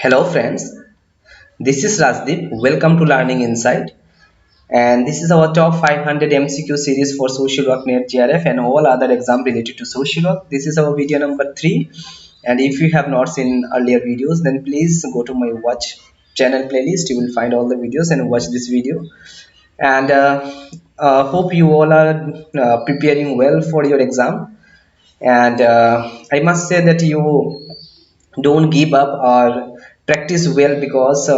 Hello friends, this is Rajdeep. Welcome to Learning Insight, and this is our top 500 MCQ series for social work NET-JRF and all other exam related to social work. This is our video number 3, and if you have not seen earlier videos, then please go to my watch channel playlist. You will find all the videos and watch this video. And hope you all are preparing well for your exam. And I must say that you don't give up or practice well, because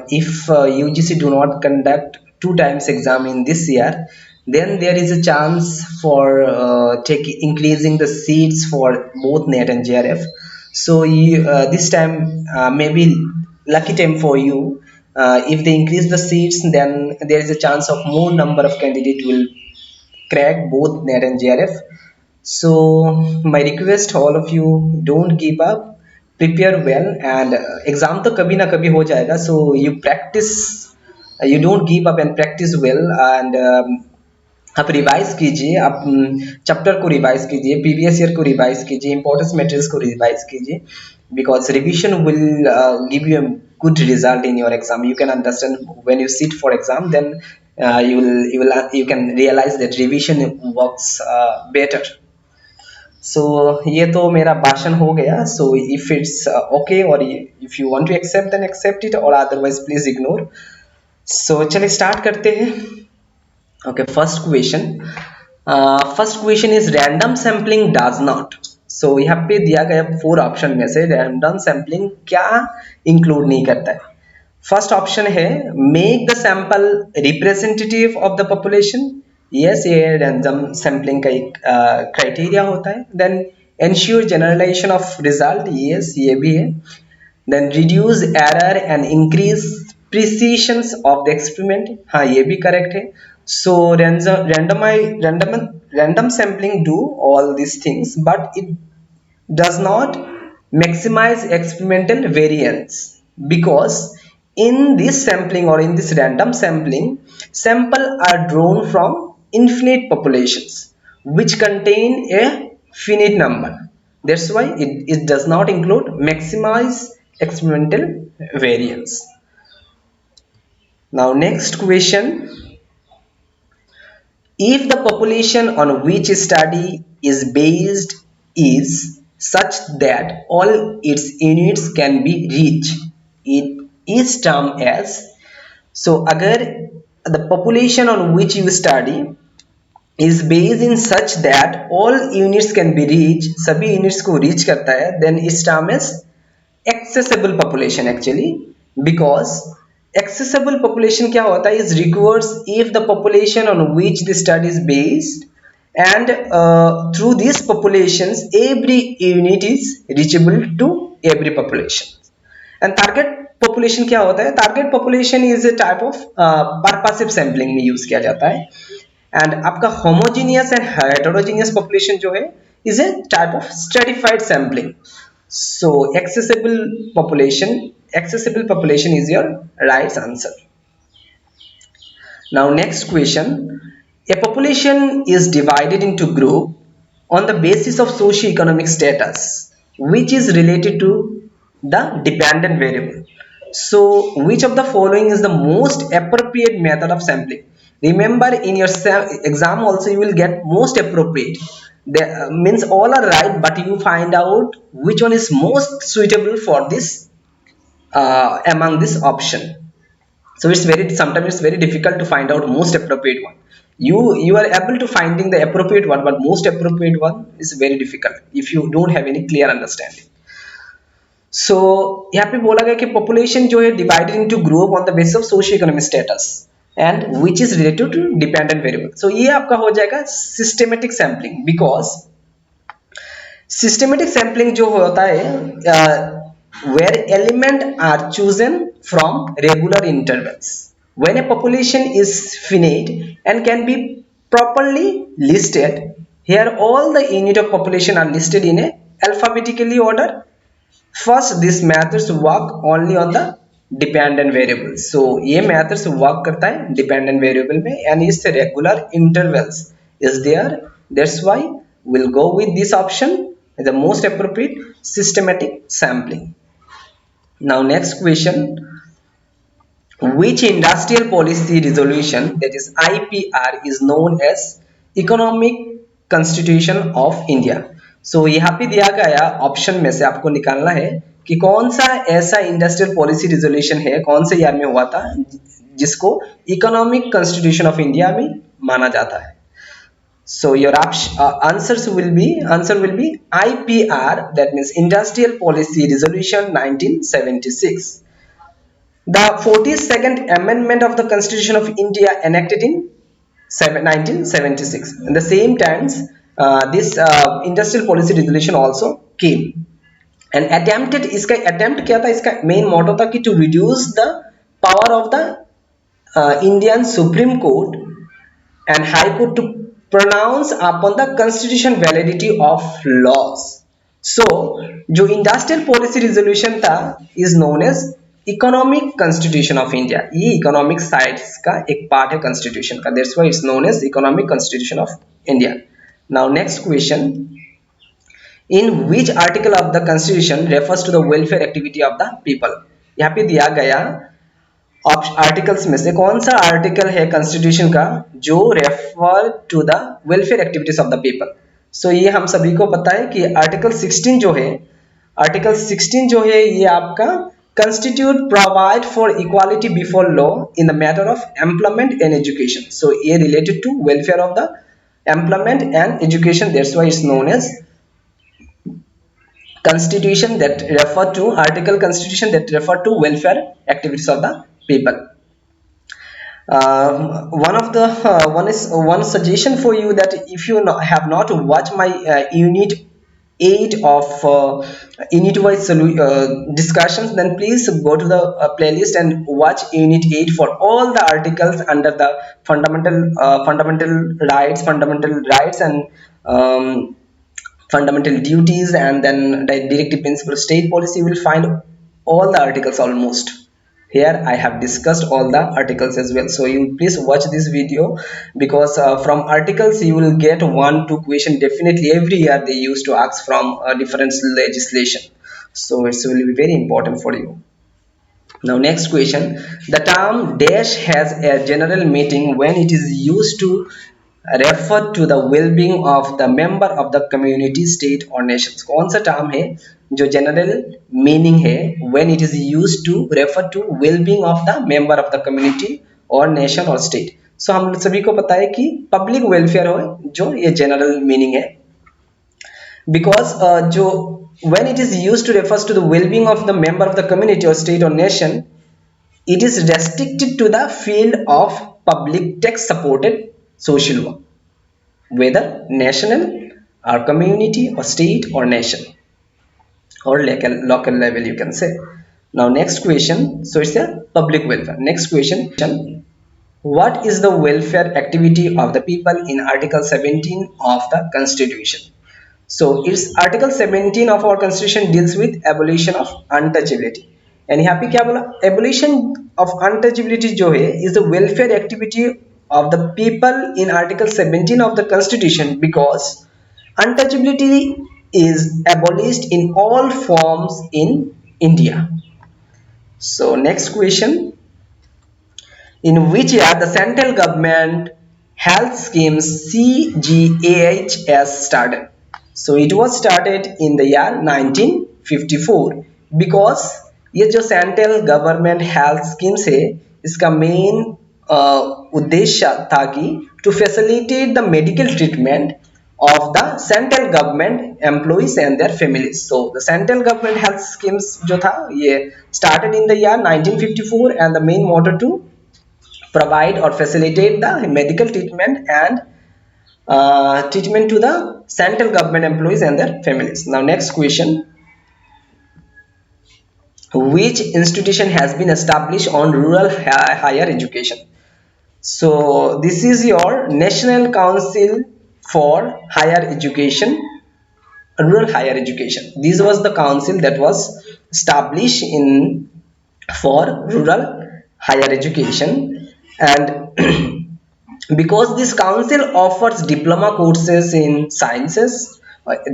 if UGC do not conduct 2 times exam in this year, then there is a chance for increasing the seats for both NET and JRF. So this time maybe lucky time for you. If they increase the seats, then there is a chance of more number of candidates will crack both NET and JRF. So my request all of you, don't give up, prepare well, and exam तो कभी ना कभी हो जाएगा. So you practice, you don't give up and practice well. And आप revise कीजिए, आप chapter को रिवाइज कीजिए, प्रीवियस ईयर को रिवाइज कीजिए, इंपॉर्टेंट मटेरियल्स को रिवाइज कीजिए, because revision will give you a good result in your exam. You can understand when you sit for exam, then you can realize that revision works better. So ये तो मेरा भाषण हो गया. So if it's okay, or if you want to accept, then accept it, or otherwise please ignore. So चलिए start करते हैं. Okay, first question. First question is random sampling does not. So यहाँ पे दिया गया 4 ऑप्शन में से random sampling क्या इंक्लूड नहीं करता है. फर्स्ट ऑप्शन है make the sample representative of the population. Yes, ये रैंडम सैम्पलिंग का एक क्राइटेरिया होता है. Then ensure generalization of result. Yes, ये भी है. Then reduce error and increase precision of the experiment. हाँ, ये भी करेक्ट है. सो random sampling do all these things, but it does not maximize experimental variance, because in this sampling or in this random sampling, sample are drawn from infinite populations which contain a finite number. That's why it does not include maximize experimental variance. Now next question. If the population on which study is based is such that all its units can be reached, it is termed as. So अगर the population on which you study is based in such that all units can be reached, सभी units को reach करता है, then it's termed as accessible population actually. Because accessible population क्या होता है, is requires if the population on which the study is based, and through these populations every unit is reachable to every population. And target population क्या होता है, target population is a type of purposive sampling में use किया जाता है. And आपका homogeneous and heterogeneous population जो है is a type of stratified sampling. So accessible population is your right answer. Now next question. A population is divided into group on the basis of socio-economic status, which is related to the dependent variable. So which of the following is the most appropriate method of sampling? Remember, in your exam also you will get most appropriate. That means all are right, but you find out which one is most suitable for this among this option. So sometimes it's very difficult to find out most appropriate one. You are able to finding the appropriate one, but most appropriate one is very difficult if you don't have any clear understanding. So यहाँ पे बोला गया कि population जो है divided into group on the basis of socio-economic status and which is related to dependent variable. So ये आपका हो जाएगा systematic sampling, because systematic sampling जो होता है where elements are chosen from regular intervals when a population is finite and can be properly listed. Here all the unit of population are listed in a alphabetically order. First, these methods work only on the dependent variable. So ये methods work करता है dependent variable में, and इस regular intervals is there. That's why we'll go with this option, the most appropriate systematic sampling. Now next question, which industrial policy resolution, that is IPR, is known as economic constitution of India? So यहाँ पे दिया गया option में से आपको निकालना है कि कौन सा ऐसा इंडस्ट्रियल पॉलिसी रिजोल्यूशन है, कौन से ईयर में हुआ था, जिसको इकोनॉमिक कॉन्स्टिट्यूशन ऑफ इंडिया में माना जाता है. So your answer will be IPR, that means Industrial Policy Resolution 1976. The 42nd Amendment of the Constitution of India enacted in 1976. At the same times, this Industrial Policy Resolution also came. And इसका attempt क्या था, इसका main motto था कि to reduce the power of the Indian Supreme Court and High Court to pronounce upon the constitution validity of laws. So जो industrial policy resolution था is known as economic constitution of India. ये economic sides का एक part है constitution का, that's why it's known as economic constitution of India. Now next question, in which article of the constitution refers to the welfare activity of the people? यहाँ पे दिया गया articles में से कौन सा आर्टिकल है कॉन्स्टिट्यूशन का जो refer to the welfare activities of the people? So ये हम सभी को पता है कि आर्टिकल 16 जो है, आर्टिकल 16 जो है ये आपका constitute provide for equality before law in the matter of employment and education. So ये related to welfare of the employment and education, that's why it's known as constitution that refer to article constitution that refer to welfare activities of the people. One suggestion for you, that if you have not watched my unit 8 of unit wise discussions, then please go to the playlist and watch unit 8 for all the articles under the fundamental rights and fundamental duties, and then the directive principle state policy. You will find all the articles almost. Here I have discussed all the articles as well, so you please watch this video, because from articles you will get 1-2 question definitely every year. They used to ask from different legislation, so it will be very important for you. Now next question, the term dash has a general meaning when it is used to refer to the well-being of the member of the community, state or nation. कौन सा term है जो general meaning है when it is used to refer to well-being of the member of the community or nation or state? So हम सभी को पता है कि पब्लिक वेलफेयर हो जो ये जनरल मीनिंग है, because जो when it is used to refers to the well-being of the member of the community or state or nation, it is restricted to the field of public tax supported social work, whether national or community or state or nation or local level, you can say. Now next question, so it's a public welfare. Next question, what is the welfare activity of the people in article 17 of the constitution? So it's article 17 of our constitution deals with abolition of untouchability, and यहाँ पे क्या बोला, abolition of untouchability जो है is the welfare activity of the people in article 17 of the constitution, because untouchability is abolished in all forms in India. So next question, in which year the central government health scheme CGHS started? So it was started in the year 1954, because ये जो central government health schemes है इसका main उद्देश्य था कि to facilitate the medical treatment of the central government employees and their families. So the central government health schemes जो था ये started in the year 1954, and the main motto to provide or facilitate the medical treatment and treatment to the central government employees and their families. Now next question, which institution has been established on rural higher education? So this is your National Council for Higher Education, Rural Higher Education. This was the council that was established in for rural higher education, and because this council offers diploma courses in sciences,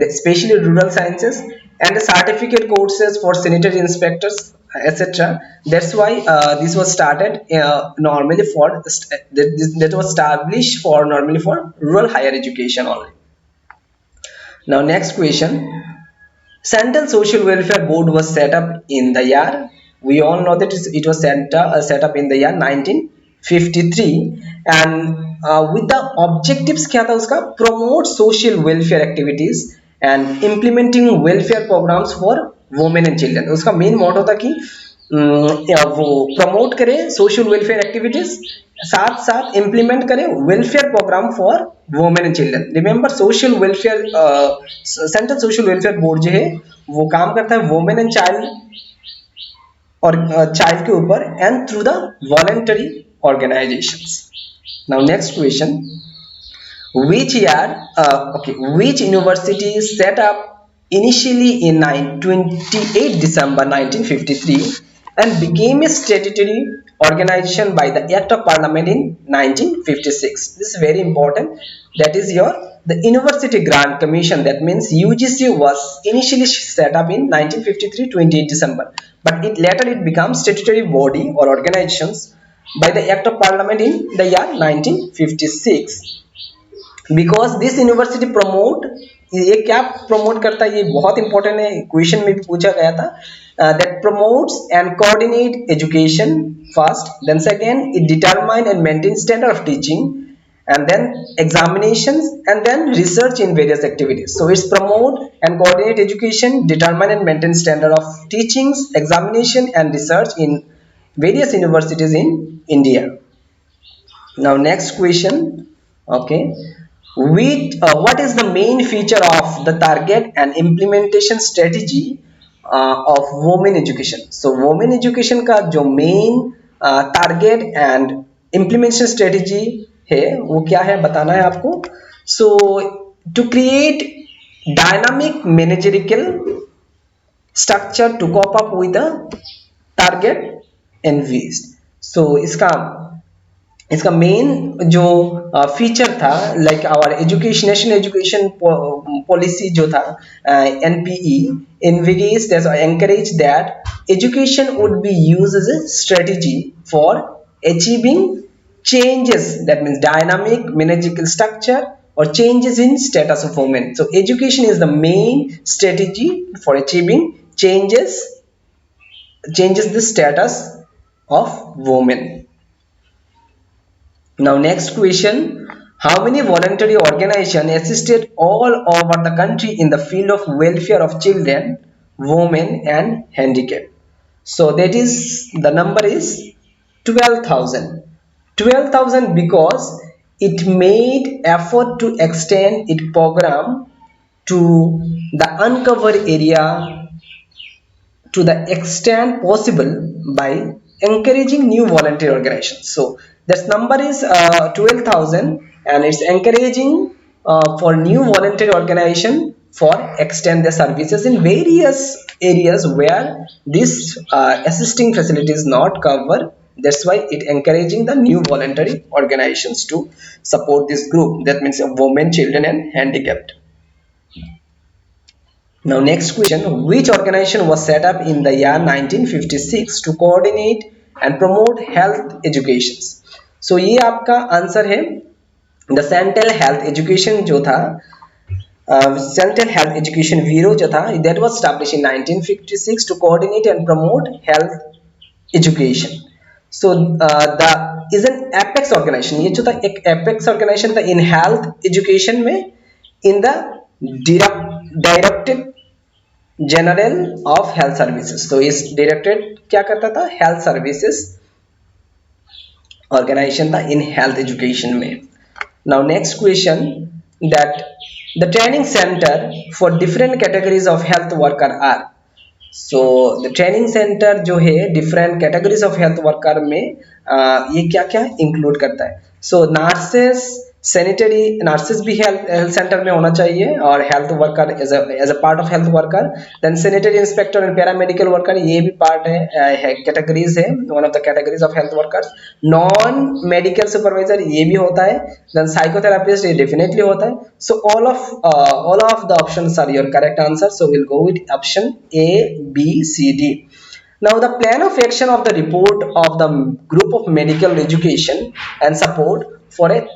especially rural sciences, and certificate courses for sanitary inspectors, etc. That's why this was started normally for that was established for normally for rural higher education only. Now next question. Central Social Welfare Board was set up in the year, we all know that it was set up in the year 1953, and with the objectives क्या था उसका, promote social welfare activities and implementing welfare programs for women and children. उसका main motto था कि वो promote करे social welfare activities, साथ साथ इम्प्लीमेंट करे welfare program for women and children. Remember social welfare, central social welfare board जो है वो काम करता है वुमेन एंड चाइल्ड और चाइल्ड के ऊपर and through the voluntary organisations. Now next question. Which year, which university set up initially in 28 December 1953 and became a statutory organization by the Act of Parliament in 1956? This is very important. That is the University Grant Commission. That means UGC was initially set up in 1953, 28 December, but later it becomes statutory body or organizations by the Act of Parliament in the year 1956. Because this university promote, ये क्या promote करता है, ये बहुत important है, question में भी पूछा गया था. That promotes and coordinate education first, then second it determine and maintain standard of teaching, and then examinations, and then research in various activities. So it's promote and coordinate education, determine and maintain standard of teachings, examination and research in various universities in India. Now next question. Okay, what is the main feature of the target and implementation strategy of women education? So women education का जो main target and implementation strategy है वो क्या है बताना है आपको. So to create dynamic managerial structure to cope up with the target envisaged. So इसका मेन जो फीचर था, like our education, national education policy जो था NPE envisaged as encourage that education would be used as a strategy for achieving changes, that means dynamic managerial structure or changes in status of women. So education is the main strategy for achieving changes the status of women. Now next question. How many voluntary organizations assisted all over the country in the field of welfare of children, women and handicapped? So that is, the number is 12,000. 12,000 because it made effort to extend its program to the uncovered area to the extent possible by encouraging new voluntary organizations. So this number is 12,000 and it's encouraging for new voluntary organization for extend their services in various areas where this assisting facility is not covered. That's why it encouraging the new voluntary organizations to support this group, that means women, children and handicapped. Now next question. Which organization was set up in the year 1956 to coordinate and promote health education? So ये आपका answer है the central health education जो था, central health education bureau जो था, that was established in 1956 to coordinate and promote health education. So the is an apex organisation, ये जो था एक एपेक्स ऑर्गेनाइजेशन था इन हेल्थ एजुकेशन में, in the directed general of health services. तो इस डायरेक्टेड क्या करता था, हेल्थ सर्विसेज ऑर्गेनाइजेशन था इन हेल्थ एजुकेशन में. Now next question, that the training centre for different categories of health worker are. So the training centre जो है different categories of health worker में ये क्या क्या इंक्लूड करता है. सो नर्सेस, सैनिटरी नर्सेस भी हेल्थ सेंटर में होना चाहिए और health worker as a part of health worker. Then sanitary inspector and paramedical worker, ये भी पार्ट है कैटेगरीज है, one of the categories of health workers. Non medical supervisor ये भी होता है. देन साइकोथेरापिस्ट ये डेफिनेटली होता है. So all of the options are your correct answer. So will go with option A, B, C, D. Now, the plan of action of the report of the group of medical education and support for a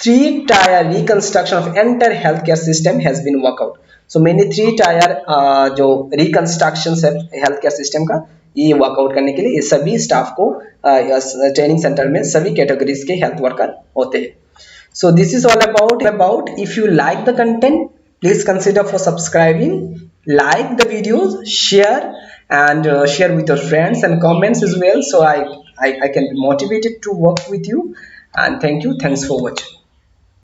three-tier reconstruction of entire healthcare system has been worked out. So many three-tier जो reconstruction है healthcare system का ये workout करने के लिए ये सभी staff को ट्रेनिंग सेंटर में सभी कैटेगरीज के हेल्थ वर्कर होते हैं. So this is all about. If you like the content, please consider for subscribing, like the videos, share, and share with your friends and comments as well, so I can be motivated to work with you. And thank you. Thanks for watching.